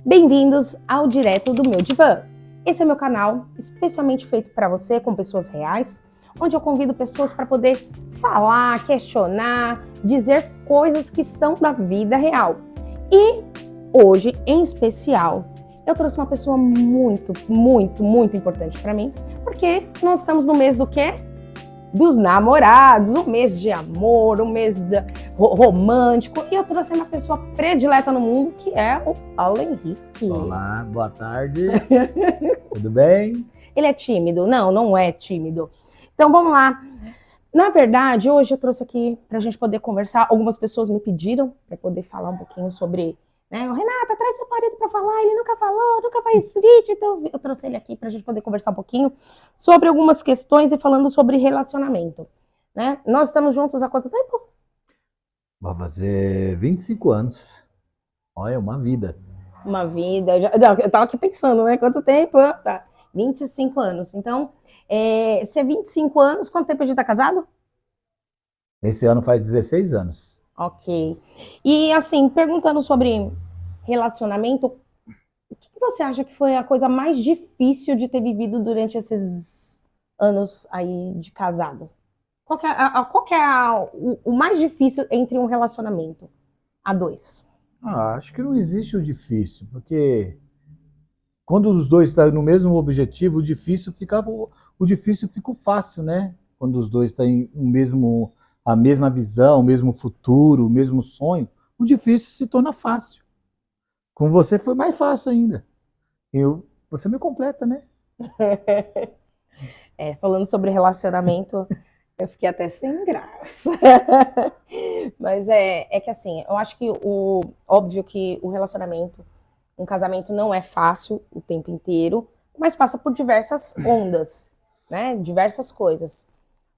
Bem-vindos ao Direto do Meu Divã. Esse é meu canal especialmente feito para você, com pessoas reais, onde eu convido pessoas para poder falar, questionar, dizer coisas que são da vida real. E hoje, em especial, eu trouxe uma pessoa muito importante para mim, porque nós estamos no mês do quê? Dos namorados, um mês de amor, um mês romântico, e eu trouxe uma pessoa predileta no mundo, que é o Paulo Henrique. Olá, boa tarde. Tudo bem? Ele é tímido? Não é tímido. Então vamos lá. Na verdade, hoje eu trouxe aqui para a gente poder conversar. Algumas pessoas me pediram para poder falar um pouquinho sobre, né? Renata, traz seu marido para falar, ele nunca falou, nunca faz vídeo, então eu trouxe ele aqui para a gente poder conversar um pouquinho sobre algumas questões e falando sobre relacionamento, né? Nós estamos juntos há quanto tempo? Vai fazer 25 anos. Olha, uma vida. Uma vida, eu tava aqui pensando, né? Quanto tempo? Tá. 25 anos. Então, se é 25 anos, quanto tempo a gente tá casado? Esse ano faz 16 anos. Ok. E assim, perguntando sobre relacionamento, o que você acha que foi a coisa mais difícil de ter vivido durante esses anos aí de casado? Qual que é o mais difícil entre um relacionamento a dois? Acho que não existe o difícil, porque quando os dois estão no mesmo objetivo, o difícil fica o fácil, né? Quando os dois têm a mesma visão, o mesmo futuro, o mesmo sonho, o difícil se torna fácil. Com você foi mais fácil ainda. Você me completa, né? Falando sobre relacionamento, eu fiquei até sem graça. Mas é que assim, eu acho que óbvio que o relacionamento, um casamento não é fácil o tempo inteiro, mas passa por diversas ondas, né? Diversas coisas.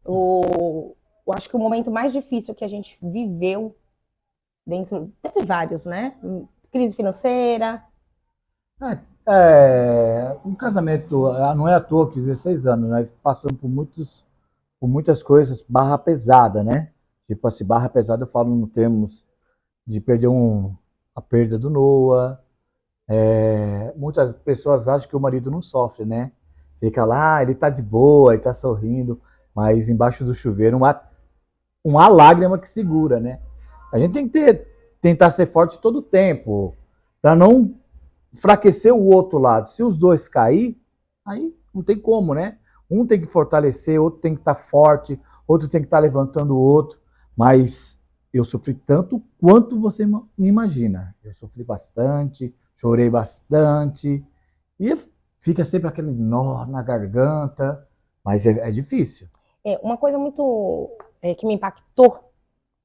Eu acho que o momento mais difícil que a gente viveu teve vários, né? Crise financeira. Um casamento, não é à toa que 16 anos, nós passamos por muitas coisas, barra pesada, né? Tipo assim, barra pesada eu falo no termos de perder a perda do Noah. Muitas pessoas acham que o marido não sofre, né? Fica lá, ele tá de boa, ele tá sorrindo, mas embaixo do chuveiro uma lágrima que segura, né? A gente tem que tentar ser forte todo o tempo, para não enfraquecer o outro lado. Se os dois cair, aí não tem como, né? Um tem que fortalecer, outro tem que estar forte, outro tem que estar levantando o outro. Mas eu sofri tanto quanto você me imagina. Eu sofri bastante, chorei bastante, e fica sempre aquele nó na garganta, mas é difícil. Uma coisa muito que me impactou,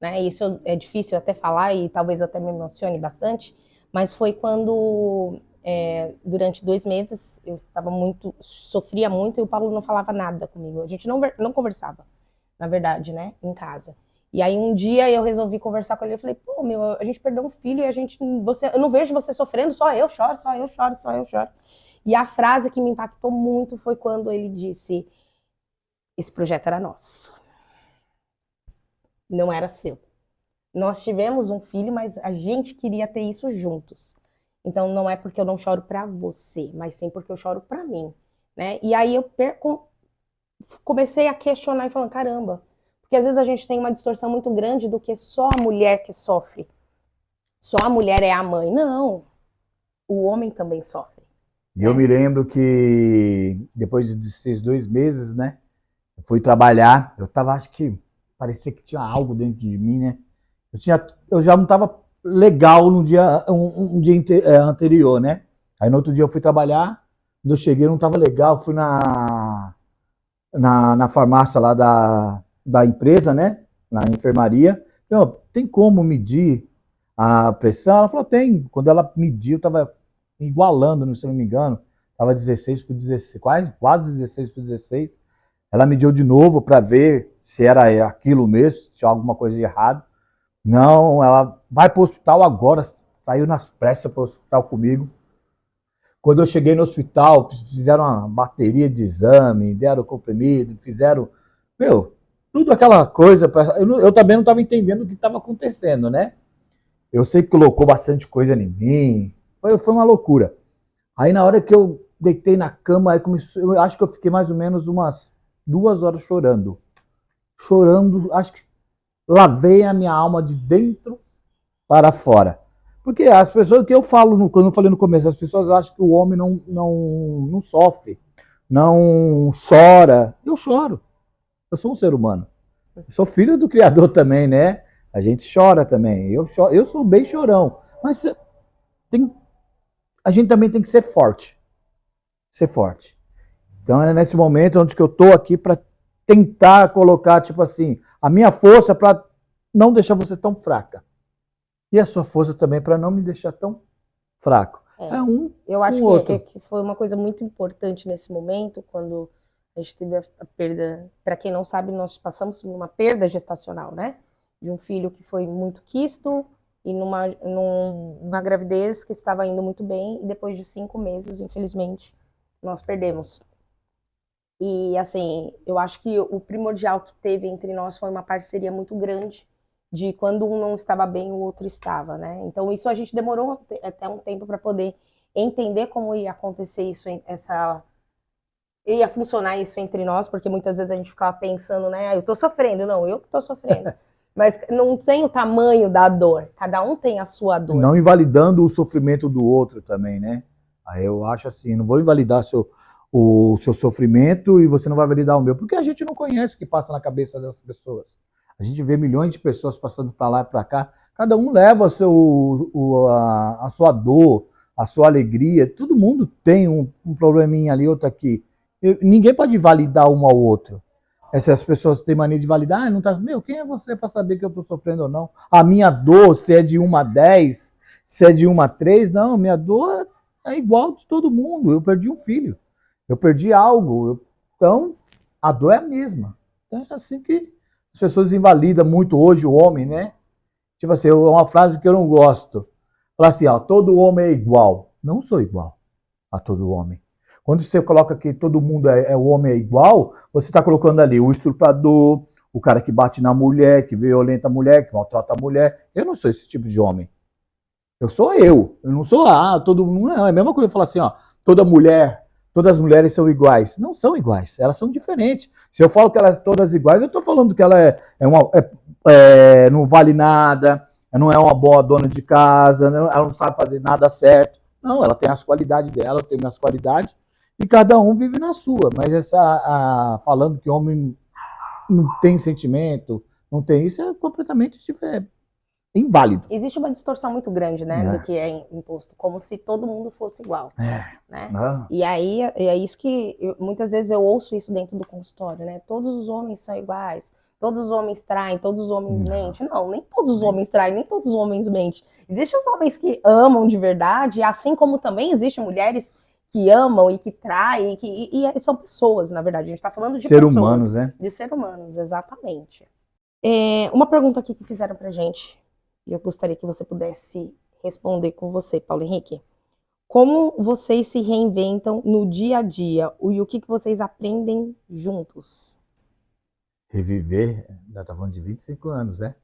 né? Isso é difícil até falar e talvez eu até me emocione bastante, mas foi quando durante 2 meses eu sofria muito e o Paulo não falava nada comigo. A gente não conversava, na verdade, né? Em casa. E aí um dia eu resolvi conversar com ele, eu falei, pô, a gente perdeu um filho e eu não vejo você sofrendo, só eu choro. E a frase que me impactou muito foi quando ele disse, esse projeto era nosso. Não era seu. Nós tivemos um filho, mas a gente queria ter isso juntos. Então não é porque eu não choro pra você, mas sim porque eu choro pra mim, né? E aí eu comecei a questionar e falando, caramba, porque às vezes a gente tem uma distorção muito grande do que só a mulher que sofre. Só a mulher é a mãe. Não. O homem também sofre. E eu me lembro que depois desses 2 meses, né? Eu fui trabalhar, acho que parecia que tinha algo dentro de mim, né? Eu já não estava legal no dia, um dia anterior, né? Aí no outro dia eu fui trabalhar, quando eu cheguei eu não estava legal, fui na farmácia lá da empresa, né? Na enfermaria. Tem como medir a pressão? Ela falou, tem. Quando ela mediu, eu estava igualando, se não me engano, estava 16 por 16, quase 16 por 16. Ela mediu de novo para ver se era aquilo mesmo, se tinha alguma coisa de errado. Não, ela vai para o hospital agora, saiu nas pressas para o hospital comigo. Quando eu cheguei no hospital, fizeram uma bateria de exame, deram comprimido, fizeram, tudo aquela coisa. Eu também não estava entendendo o que estava acontecendo, né? Eu sei que colocou bastante coisa em mim. foi uma loucura. Aí na hora que eu deitei na cama, aí eu acho que eu fiquei mais ou menos umas 2 horas chorando. Chorando, acho que lavei a minha alma de dentro para fora. Porque as pessoas, que eu falo, quando eu falei no começo, as pessoas acham que o homem não sofre, não chora. Eu choro. Eu sou um ser humano. Eu sou filho do Criador também, né? A gente chora também. Eu sou bem chorão. Mas a gente também tem que ser forte. Ser forte. Então é nesse momento onde que eu tô aqui para tentar colocar, tipo assim, a minha força para não deixar você tão fraca. E a sua força também para não me deixar tão fraco. Eu acho que foi uma coisa muito importante nesse momento, quando a gente teve a perda. Para quem não sabe, nós passamos por uma perda gestacional, né? De um filho que foi muito quisto e numa gravidez que estava indo muito bem, e depois de 5 meses, infelizmente, nós perdemos. E assim, eu acho que o primordial que teve entre nós foi uma parceria muito grande, de quando um não estava bem, o outro estava, né? Então isso a gente demorou até um tempo para poder entender como ia acontecer isso, ia funcionar isso entre nós, porque muitas vezes a gente ficava pensando, né? Eu tô sofrendo, não, eu que tô sofrendo. Mas não tem o tamanho da dor, cada um tem a sua dor. Não invalidando o sofrimento do outro também, né? Aí eu acho assim, não vou invalidar o seu sofrimento e você não vai validar o meu, porque a gente não conhece o que passa na cabeça das pessoas. A gente vê milhões de pessoas passando para lá e para cá, cada um leva a sua dor, a sua alegria, todo mundo tem um probleminha ali, outro aqui. Ninguém pode validar um ao outro. Essas pessoas têm mania de validar, não tá, meu, quem é você para saber que eu estou sofrendo ou não? A minha dor, se é de 1 a 10, se é de 1 a 3, não, minha dor é igual de todo mundo. Eu perdi um filho, eu perdi algo, então a dor é a mesma. Então é assim que as pessoas invalidam muito hoje o homem, né? Tipo assim, é uma frase que eu não gosto. Fala assim, ó, todo homem é igual. Não sou igual a todo homem. Quando você coloca que todo mundo o homem é igual, você está colocando ali o estuprador, o cara que bate na mulher, que violenta a mulher, que maltrata a mulher. Eu não sou esse tipo de homem. Eu sou eu. Eu não sou, todo mundo. Não, é a mesma coisa eu falar assim, ó, todas as mulheres são iguais. Não são iguais, elas são diferentes. Se eu falo que elas são todas iguais, eu estou falando que ela não vale nada, não é uma boa dona de casa, ela não sabe fazer nada certo. Não, ela tem as qualidades dela, eu tenho minhas qualidades, e cada um vive na sua. Mas falando que homem não tem sentimento, não tem isso, é completamente inválido. Existe uma distorção muito grande, né, do que é imposto, como se todo mundo fosse igual, né? E aí é isso que muitas vezes eu ouço isso dentro do consultório, né? Todos os homens são iguais, todos os homens traem, todos os homens mentem. Não, nem todos os homens traem, nem todos os homens mentem. Existem os homens que amam de verdade, assim como também existem mulheres que amam e que traem, e são pessoas, na verdade. A gente está falando de pessoas. Humanos, né? De ser humanos, exatamente. Uma pergunta aqui que fizeram pra gente, e eu gostaria que você pudesse responder com você, Paulo Henrique. Como vocês se reinventam no dia a dia? E o que vocês aprendem juntos? Reviver, já tá falando de 25 anos, né?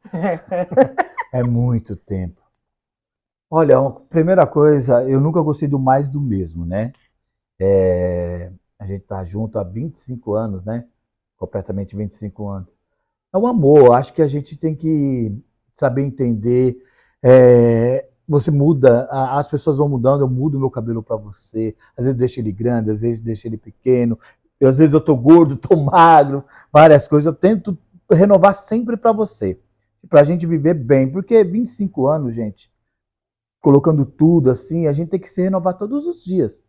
É muito tempo. Olha, a primeira coisa, eu nunca gostei do mais do mesmo, né? A gente tá junto há 25 anos, né? Completamente 25 anos. É um amor, acho que a gente tem que saber entender. Você muda, as pessoas vão mudando, eu mudo meu cabelo para você. Às vezes eu deixo ele grande, às vezes deixo ele pequeno. Às vezes eu tô gordo, tô magro, várias coisas. Eu tento renovar sempre para você, pra gente viver bem. Porque 25 anos, gente, colocando tudo assim, a gente tem que se renovar todos os dias.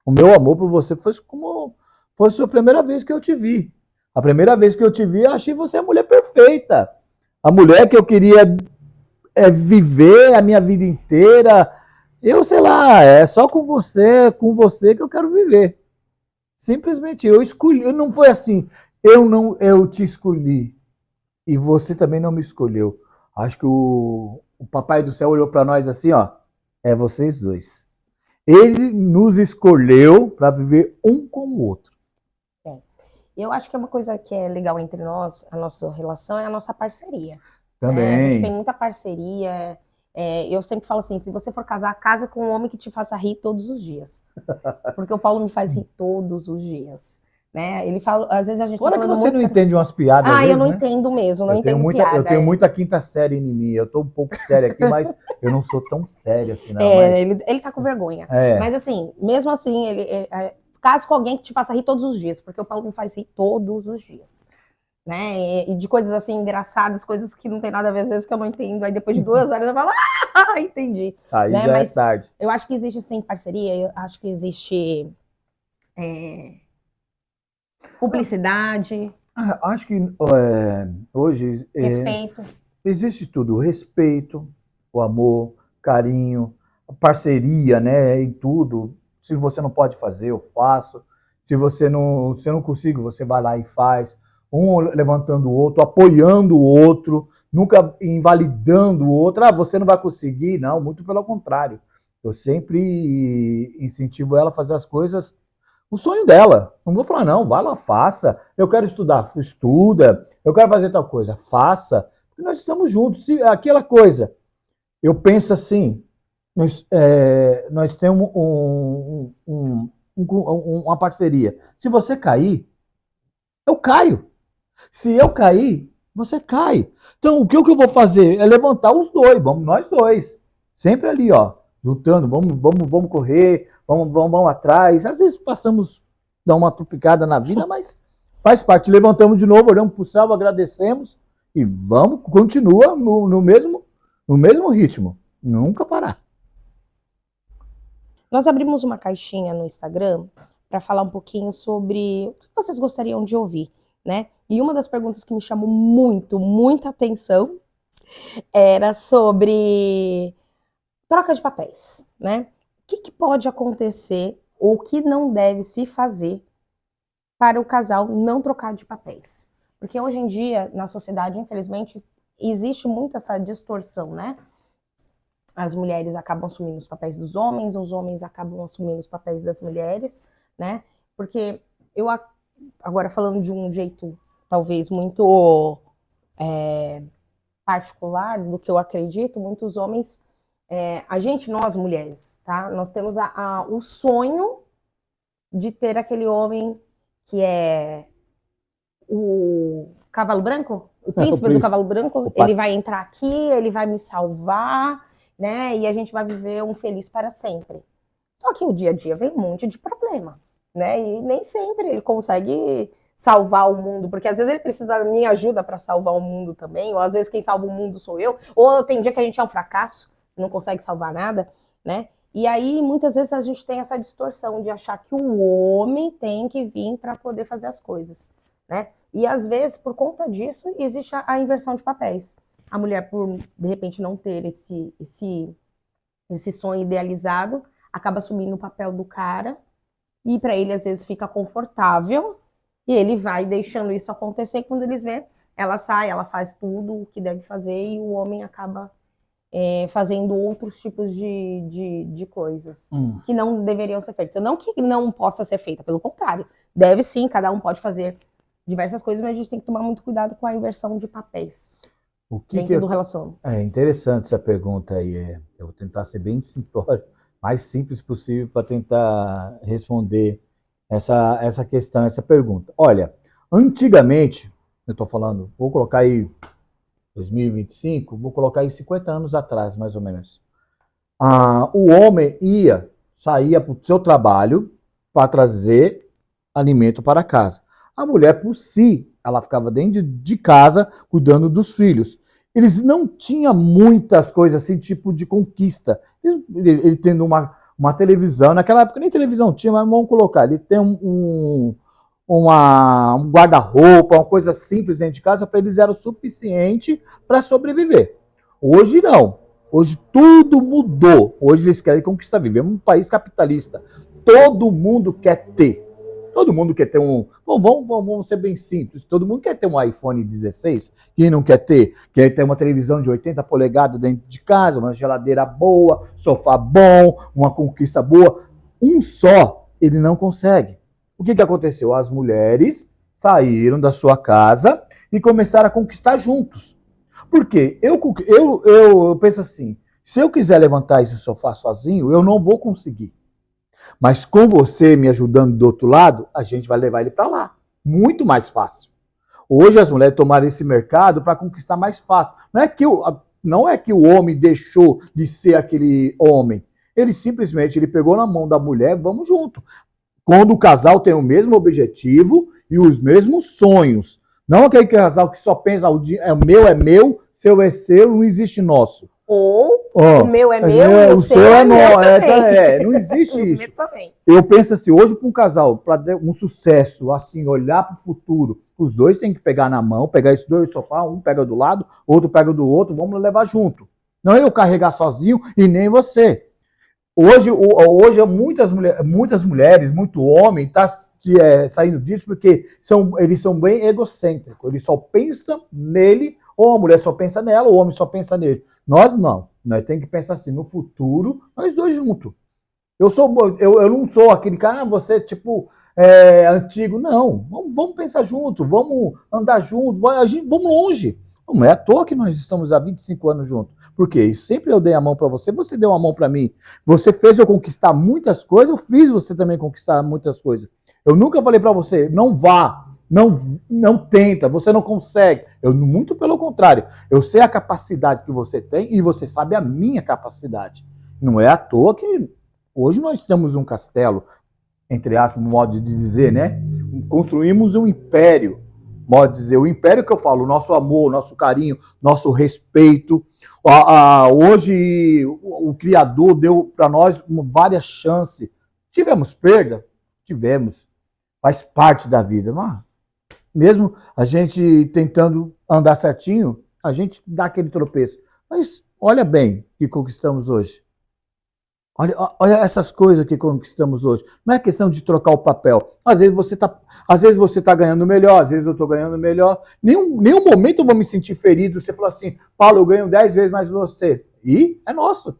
O meu amor por você foi como fosse a primeira vez que eu te vi. A primeira vez que eu te vi, eu achei você a mulher perfeita. A mulher que eu queria viver a minha vida inteira. Eu sei lá, é só com você que eu quero viver. Simplesmente eu escolhi, não foi assim, eu te escolhi e você também não me escolheu. Acho que o Papai do Céu olhou para nós assim, ó, é vocês dois. Ele nos escolheu para viver um com o outro. Eu acho que é uma coisa que é legal entre nós, a nossa relação, é a nossa parceria. Também. A gente tem muita parceria, Eu sempre falo assim, se você for casar, casa com um homem que te faça rir todos os dias. Porque o Paulo me faz rir todos os dias. Né? Ele fala, às vezes a gente Fora tá que falando você muito... não entende umas piadas, às eu vezes, não né? entendo mesmo, não entendo piada. Eu tenho muita quinta série em mim. Eu tô um pouco sério aqui, mas eu não sou tão sério assim, não. Ele tá com vergonha. É. Mas assim, mesmo assim, case com alguém que te faça rir todos os dias, porque o Paulo me faz rir todos os dias. Né? E de coisas assim engraçadas, coisas que não tem nada a ver, às vezes que eu não entendo. Aí depois de 2 horas eu falo, entendi. Aí né? já Mas é tarde. eu acho que existe sim parceria, eu acho que existe cumplicidade, Acho que hoje respeito. existe tudo: o respeito, o amor, carinho, a parceria, né? Em tudo. Se você não pode fazer, eu faço. Se eu não consigo, você vai lá e faz. Um levantando o outro, apoiando o outro, nunca invalidando o outro. Você não vai conseguir, não, muito pelo contrário. Eu sempre incentivo ela a fazer as coisas, o sonho dela. Não vou falar, não, vai lá, faça. Eu quero estudar, estuda. Eu quero fazer tal coisa, faça. Porque nós estamos juntos. Se aquela coisa, eu penso assim, nós temos uma parceria. Se você cair, eu caio. Se eu cair, você cai. Então, o que eu vou fazer? É levantar os dois, vamos nós dois. Sempre ali, ó, juntando, vamos correr, vamos atrás. Às vezes passamos, dá uma tupicada na vida, mas faz parte. Levantamos de novo, olhamos para o céu, agradecemos e continua no mesmo ritmo. Nunca parar. Nós abrimos uma caixinha no Instagram para falar um pouquinho sobre o que vocês gostariam de ouvir, né? E uma das perguntas que me chamou muita atenção era sobre troca de papéis, né? O que pode acontecer ou o que não deve se fazer para o casal não trocar de papéis? Porque hoje em dia, na sociedade, infelizmente, existe muito essa distorção, né? As mulheres acabam assumindo os papéis dos homens, os homens acabam assumindo os papéis das mulheres, né? Porque agora falando de um jeito talvez muito particular do que eu acredito, muitos homens, nós mulheres, tá? Nós temos o sonho de ter aquele homem que é o cavalo branco, o príncipe do cavalo branco, ele vai entrar aqui, ele vai me salvar, né? E a gente vai viver um feliz para sempre. Só que o dia a dia vem um monte de problema, né? E nem sempre ele consegue salvar o mundo, porque às vezes ele precisa da minha ajuda para salvar o mundo também, ou às vezes quem salva o mundo sou eu, ou tem dia que a gente é um fracasso, não consegue salvar nada, né? E aí muitas vezes a gente tem essa distorção de achar que o homem tem que vir para poder fazer as coisas, né? E às vezes por conta disso existe a inversão de papéis. A mulher, por de repente não ter esse sonho idealizado, acaba assumindo o papel do cara e para ele às vezes fica confortável e ele vai deixando isso acontecer. Quando eles vê, ela sai, ela faz tudo o que deve fazer e o homem acaba fazendo outros tipos de coisas que não deveriam ser feitas. Não que não possa ser feita, pelo contrário, deve sim, cada um pode fazer diversas coisas, mas a gente tem que tomar muito cuidado com a inversão de papéis dentro do relacionamento. É interessante essa pergunta aí. Eu vou tentar ser bem simplório, mais simples possível para tentar responder essa questão, essa pergunta. Olha, antigamente, eu estou falando, vou colocar aí 2025, vou colocar aí 50 anos atrás, mais ou menos. O homem saía para o seu trabalho para trazer alimento para casa. A mulher, por si, ela ficava dentro de casa cuidando dos filhos. Eles não tinham muitas coisas assim, tipo de conquista. Ele tendo uma televisão, naquela época nem televisão tinha, mas vamos colocar, ele tem um guarda-roupa, uma coisa simples dentro de casa, para eles era o suficiente para sobreviver. Hoje não. Hoje tudo mudou. Hoje eles querem conquistar. Vivemos um país capitalista. Todo mundo quer ter. Todo mundo quer ter vamos ser bem simples. Todo mundo quer ter um iPhone 16. Quem não quer ter? Quer ter uma televisão de 80 polegadas dentro de casa, uma geladeira boa, sofá bom, uma conquista boa. Um só, ele não consegue. O que aconteceu? As mulheres saíram da sua casa e começaram a conquistar juntos. Por quê? Eu penso assim, Se eu quiser levantar esse sofá sozinho, eu não vou conseguir. Mas com você me ajudando do outro lado, a gente vai levar ele para lá. Muito mais fácil. Hoje as mulheres tomaram esse mercado para conquistar mais fácil. Não é que o homem deixou de ser aquele homem. Ele simplesmente pegou na mão da mulher, vamos junto. Quando o casal tem o mesmo objetivo e os mesmos sonhos. Não aquele casal que só pensa, é meu, seu é seu, não existe nosso. Ou o meu é meu, o seu é meu também. Não existe isso. Eu penso assim, hoje para um casal, para um sucesso, assim, olhar para o futuro, os dois têm que pegar na mão, pegar esses dois sofá, um pega do lado, outro pega do outro, vamos levar junto. Não eu carregar sozinho e nem você. Hoje muitas mulheres, muito homem, está saindo disso porque eles são bem egocêntricos. Eles só pensam nele, ou a mulher só pensa nela, ou o homem só pensa nele. Nós não. Nós temos que pensar assim, no futuro, nós dois juntos. Eu não sou aquele cara, você tipo antigo. Não, vamos pensar junto, vamos andar junto, vamos longe. Não é à toa que nós estamos há 25 anos juntos. Por quê? Sempre eu dei a mão para você, você deu a mão para mim. Você fez eu conquistar muitas coisas, eu fiz você também conquistar muitas coisas. Eu nunca falei para você, não vá, não tenta, você não consegue. Muito pelo contrário, eu sei a capacidade que você tem e você sabe a minha capacidade. Não é à toa que hoje nós temos um castelo, entre aspas, modo de dizer, né? Construímos um império, modo de dizer. O império que eu falo, o nosso amor, nosso carinho, nosso respeito. Hoje o Criador deu para nós várias chances. Tivemos perda? Tivemos. Faz parte da vida. Mas mesmo a gente tentando andar certinho, a gente dá aquele tropeço. Mas olha bem o que conquistamos hoje. Olha essas coisas que conquistamos hoje. Não é questão de trocar o papel. Às vezes você tá ganhando melhor, às vezes eu estou ganhando melhor. Nenhum momento eu vou me sentir ferido. Você falou assim, Paulo, eu ganho 10 vezes mais que você. E é nosso.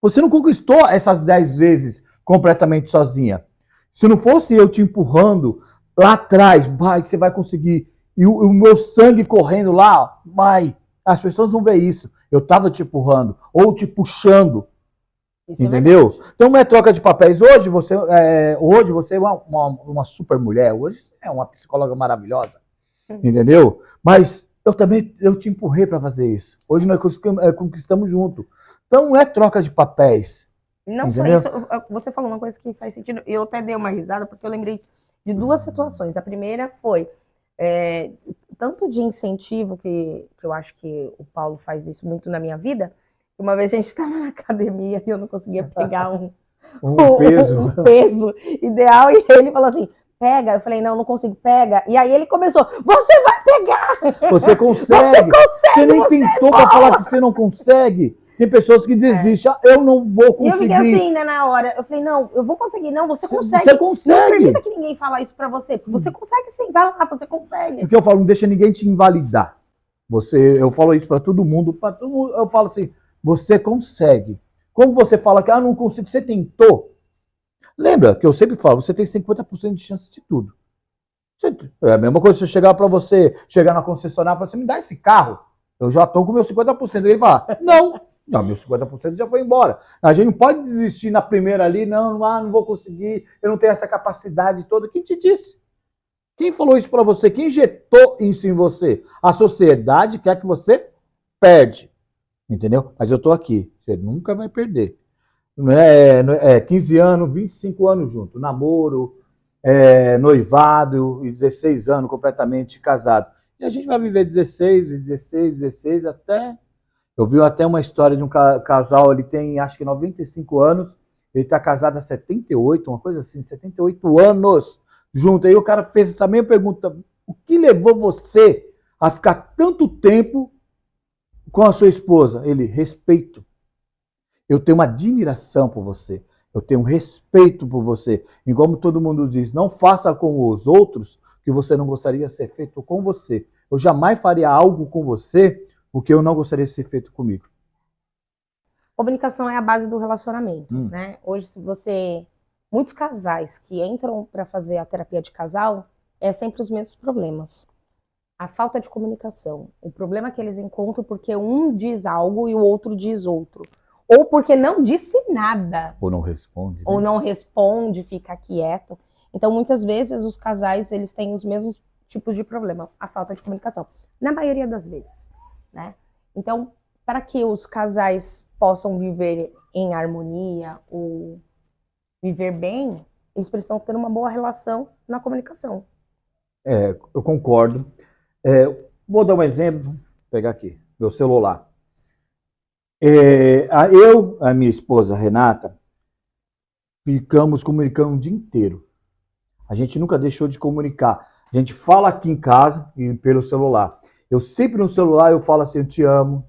Você não conquistou essas 10 vezes completamente sozinha. Se não fosse eu te empurrando lá atrás, vai, você vai conseguir. E o meu sangue correndo lá, vai. As pessoas vão ver isso. Eu estava te empurrando ou te puxando. Isso entendeu? Então não é troca de papéis. Hoje você é uma super mulher. Hoje é uma psicóloga maravilhosa. Entendeu? Mas eu te empurrei para fazer isso. Hoje nós conquistamos junto. Então não é troca de papéis. Não entendeu? Só isso. Você falou uma coisa que faz sentido. Eu até dei uma risada porque eu lembrei de duas situações. A primeira foi tanto de incentivo que eu acho que o Paulo faz isso muito na minha vida. Uma vez a gente estava na academia e eu não conseguia pegar um peso ideal e ele falou assim, pega. Eu falei, não consigo, pega. E aí ele começou, você vai pegar! Você consegue! Você nem tentou para falar que você não consegue. Tem pessoas que desistem, eu não vou conseguir. E eu fiquei assim, né, na hora. Eu falei, não, eu vou conseguir. Não, você consegue. Você consegue. Não permita que ninguém fale isso pra você. Você consegue sim, vai lá, você consegue. Porque eu falo, não deixa ninguém te invalidar. Eu falo isso pra todo mundo, eu falo assim, você consegue. Como você fala que, não consigo, você tentou. Lembra que eu sempre falo, você tem 50% de chance de tudo. É a mesma coisa se eu chegar pra você, chegar na concessionária e falar assim, me dá esse carro. Eu já tô com o meu 50%. Ele fala, não. Meu 50% já foi embora. A gente não pode desistir na primeira ali, não vou conseguir, eu não tenho essa capacidade toda. Quem te disse? Quem falou isso para você? Quem injetou isso em você? A sociedade quer que você perde. Entendeu? Mas eu tô aqui. Você nunca vai perder. Não é 15 anos, 25 anos junto. Namoro, noivado e 16 anos completamente casado. E a gente vai viver 16 até... Eu vi até uma história de um casal, ele tem acho que 95 anos, ele está casado há 78, uma coisa assim, 78 anos junto. Aí o cara fez essa mesma pergunta, o que levou você a ficar tanto tempo com a sua esposa? Ele, respeito. Eu tenho uma admiração por você, eu tenho um respeito por você. E como todo mundo diz, não faça com os outros que você não gostaria de ser feito com você. Eu jamais faria algo com você o que eu não gostaria de ser feito comigo. Comunicação é a base do relacionamento, né? Hoje, muitos casais que entram para fazer a terapia de casal, é sempre os mesmos problemas. A falta de comunicação. O problema é que eles encontram porque um diz algo e o outro diz outro. Ou porque não disse nada. Ou não responde. Né? Ou não responde, fica quieto. Então, muitas vezes, os casais, eles têm os mesmos tipos de problema. A falta de comunicação. Na maioria das vezes, né? Então, para que os casais possam viver em harmonia ou viver bem, eles precisam ter uma boa relação na comunicação. Eu concordo. Vou dar um exemplo. Vou pegar aqui, meu celular. A minha esposa, Renata, ficamos comunicando o dia inteiro. A gente nunca deixou de comunicar. A gente fala aqui em casa e pelo celular. Eu sempre no celular eu falo assim, eu te amo.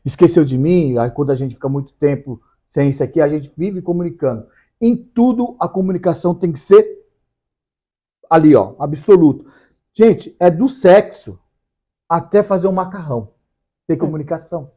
Esqueceu de mim? Aí quando a gente fica muito tempo sem isso aqui, a gente vive comunicando. Em tudo a comunicação tem que ser ali, ó, absoluto. Gente, é do sexo até fazer um macarrão. Tem comunicação.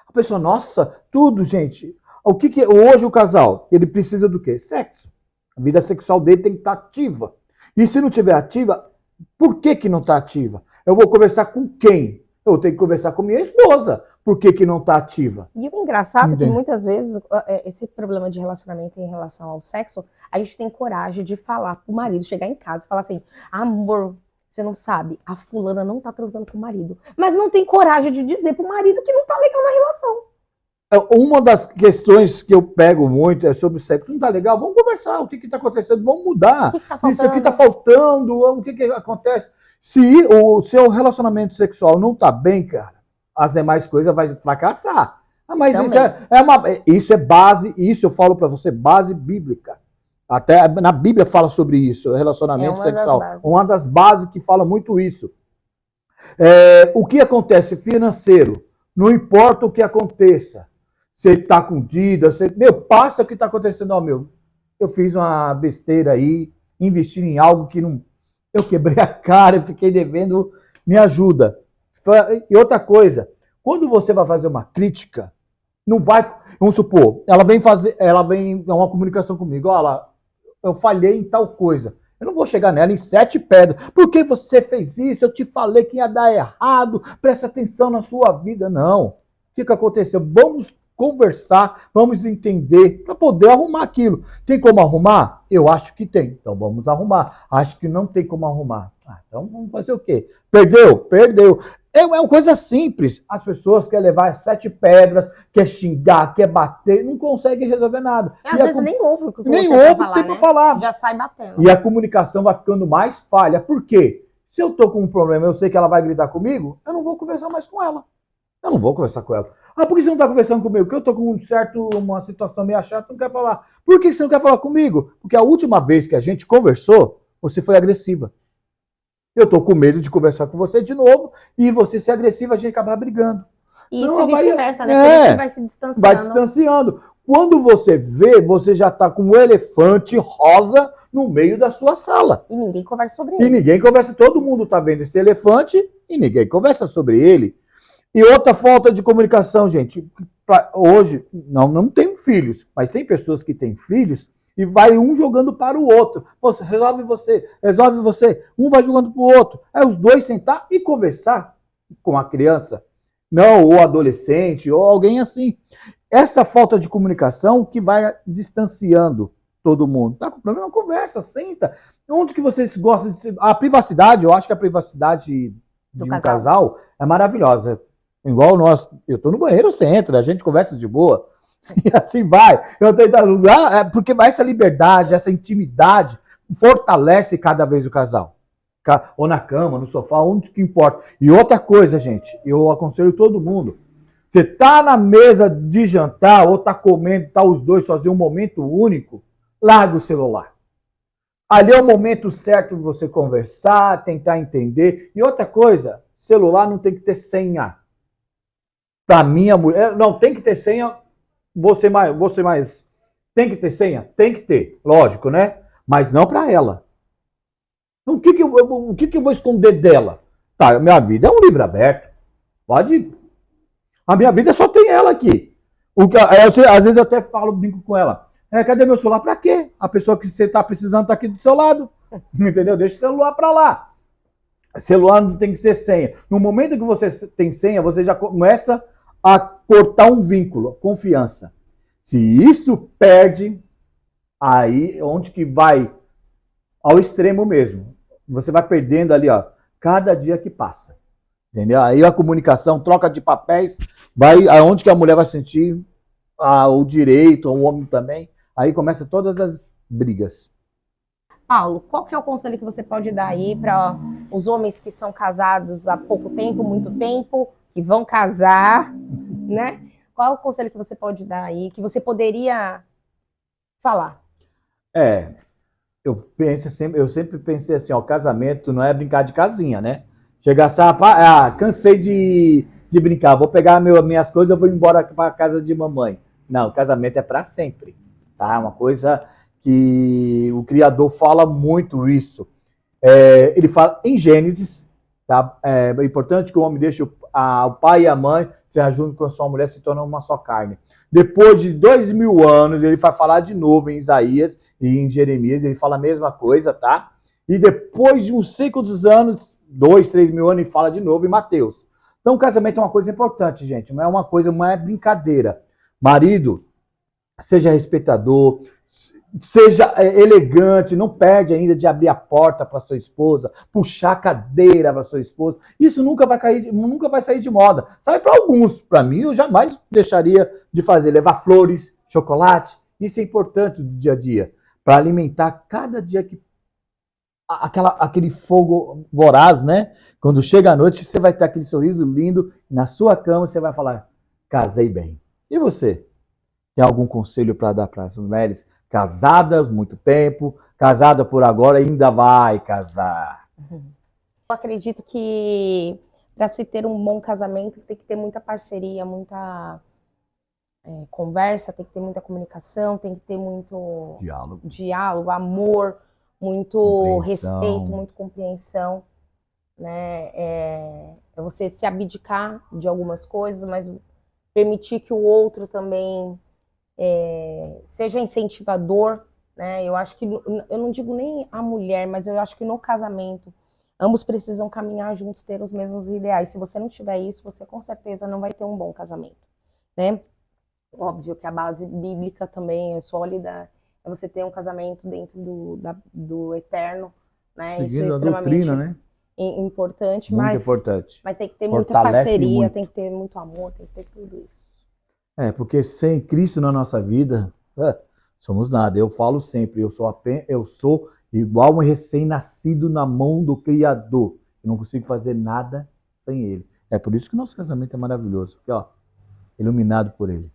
A pessoa, nossa, tudo, gente. O que hoje o casal, ele precisa do quê? Sexo. A vida sexual dele tem que estar ativa. E se não estiver ativa, por que não está ativa? Eu vou conversar com quem? Eu tenho que conversar com minha esposa. Por que não está ativa? E o engraçado é que muitas vezes esse problema de relacionamento em relação ao sexo, a gente tem coragem de falar pro marido, chegar em casa e falar assim, amor, você não sabe, a fulana não tá transando com o marido. Mas não tem coragem de dizer pro marido que não tá legal na relação. Uma das questões que eu pego muito é sobre o sexo. Não tá legal? Vamos conversar. O que está acontecendo? Vamos mudar. O que tá faltando? Isso aqui está faltando. O que acontece? Se o seu relacionamento sexual não tá bem, cara, as demais coisas vão fracassar. Mas isso é base, isso eu falo para você, base bíblica. Até na Bíblia fala sobre isso, relacionamento sexual. Uma das bases que fala muito isso. O que acontece financeiro, não importa o que aconteça. Você está com dívida, passa o que está acontecendo, eu fiz uma besteira aí, investi em algo que não, eu quebrei a cara, eu fiquei devendo, me ajuda. E outra coisa, quando você vai fazer uma crítica, não vai, vamos supor, ela vem uma comunicação comigo, olha, eu falhei em tal coisa. Eu não vou chegar nela em 7 pedras. Por que você fez isso? Eu te falei que ia dar errado. Presta atenção na sua vida. Não. O que aconteceu? Vamos conversar, vamos entender para poder arrumar aquilo. Tem como arrumar? Eu acho que tem. Então vamos arrumar. Acho que não tem como arrumar. Então vamos fazer o quê? Perdeu? Perdeu. É uma coisa simples. As pessoas querem levar 7 pedras, quer xingar, quer bater, não conseguem resolver nada. Às vezes nem ouve o que tem para falar. Já sai batendo. E a comunicação vai ficando mais falha. Por quê? Se eu estou com um problema, eu sei que ela vai gritar comigo, eu não vou conversar mais com ela. Eu não vou conversar com ela. Por que você não está conversando comigo? Porque eu estou com uma situação meio chata, não quer falar. Por que você não quer falar comigo? Porque a última vez que a gente conversou, você foi agressiva. Eu estou com medo de conversar com você de novo e você ser agressiva, a gente acabar brigando. E isso vice-versa, né? Por isso que vai se distanciando. Vai distanciando. Quando você vê, você já está com um elefante rosa no meio da sua sala. E ninguém conversa sobre ele. E ninguém conversa, todo mundo está vendo esse elefante e ninguém conversa sobre ele. E outra falta de comunicação, gente. Hoje, não tenho filhos, mas tem pessoas que têm filhos e vai um jogando para o outro. Resolve você. Um vai jogando para o outro. Aí os dois sentar e conversar com a criança. Não, ou adolescente, ou alguém assim. Essa falta de comunicação que vai distanciando todo mundo. Tá com problema? Conversa, senta. Onde que vocês gostam de... A privacidade, eu acho que a privacidade de um casal é maravilhosa. Igual nós, eu tô no banheiro, você entra, a gente conversa de boa. E assim vai. Eu tô em lugar, porque essa liberdade, essa intimidade fortalece cada vez o casal. Ou na cama, no sofá, onde que importa. E outra coisa, gente, eu aconselho todo mundo. Você tá na mesa de jantar, ou tá comendo, tá os dois sozinhos, um momento único, larga o celular. Ali é o momento certo de você conversar, tentar entender. E outra coisa, celular não tem que ter senha. Para minha mulher, não, tem que ter senha, você mais, tem que ter senha? Tem que ter, lógico, né? Mas não para ela. Então, o que eu vou esconder dela? Tá, minha vida é um livro aberto, pode, a minha vida só tem ela aqui. Às vezes eu até brinco com ela, cadê meu celular? Para quê? A pessoa que você está precisando está aqui do seu lado, entendeu? Deixa o celular para lá. Celular não tem que ser senha. No momento que você tem senha, você já começa a cortar um vínculo, confiança. Se isso perde, aí onde que vai ao extremo mesmo. Você vai perdendo ali, ó, cada dia que passa. Entendeu? Aí a comunicação, troca de papéis, vai aonde que a mulher vai sentir o direito, o homem também. Aí começa todas as brigas. Paulo, qual que é o conselho que você pode dar aí para os homens que são casados há pouco tempo, muito tempo, que vão casar, né? Qual é o conselho que você pode dar aí, que você poderia falar? Eu sempre pensei assim, ó, casamento não é brincar de casinha, né? Chegar assim, cansei de brincar, vou pegar minhas coisas, eu vou embora para casa de mamãe. Não, casamento é para sempre, tá? Uma coisa que o Criador fala muito isso. Ele fala em Gênesis, tá? É importante que o homem deixe o pai e a mãe, se ajunte com a sua mulher, se tornam uma só carne. Depois de 2000 anos, ele vai falar de novo em Isaías e em Jeremias, ele fala a mesma coisa, tá? E depois de uns 5 dos anos, 2, 3 mil anos, ele fala de novo em Mateus. Então, o casamento é uma coisa importante, gente. Não é uma coisa, não é brincadeira. Marido, seja respeitador, seja elegante, não perde ainda de abrir a porta para sua esposa, puxar a cadeira para sua esposa. Isso nunca vai sair de moda. Sabe para alguns, para mim eu jamais deixaria de fazer, levar flores, chocolate. Isso é importante do dia a dia, para alimentar cada dia aquele fogo voraz, né? Quando chega a noite, você vai ter aquele sorriso lindo na sua cama, você vai falar: casei bem. E você? Tem algum conselho para dar para as mulheres casadas muito tempo, casada por agora, ainda vai casar? Eu acredito que para se ter um bom casamento tem que ter muita parceria, muita conversa, tem que ter muita comunicação, tem que ter muito diálogo, amor, muito respeito, muita compreensão, né? É você se abdicar de algumas coisas, mas permitir que o outro também seja incentivador, né? Eu acho que, eu não digo nem a mulher, mas eu acho que no casamento, ambos precisam caminhar juntos, ter os mesmos ideais. Se você não tiver isso, você com certeza não vai ter um bom casamento, né? Óbvio que a base bíblica também é sólida, é você ter um casamento dentro do eterno, né? Seguindo isso é extremamente doutrina, né? importante, Muito importante. Mas tem que ter muita parceria, tem que ter muito amor, tem que ter tudo isso. Porque sem Cristo na nossa vida, somos nada. Eu falo sempre, eu sou igual um recém-nascido na mão do Criador. Eu não consigo fazer nada sem Ele. É por isso que o nosso casamento é maravilhoso, porque, ó, iluminado por Ele.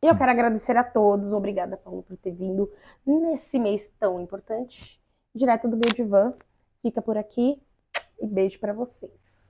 E eu quero agradecer a todos. Obrigada, Paulo, por ter vindo nesse mês tão importante. Direto do meu divã. Fica por aqui e beijo para vocês.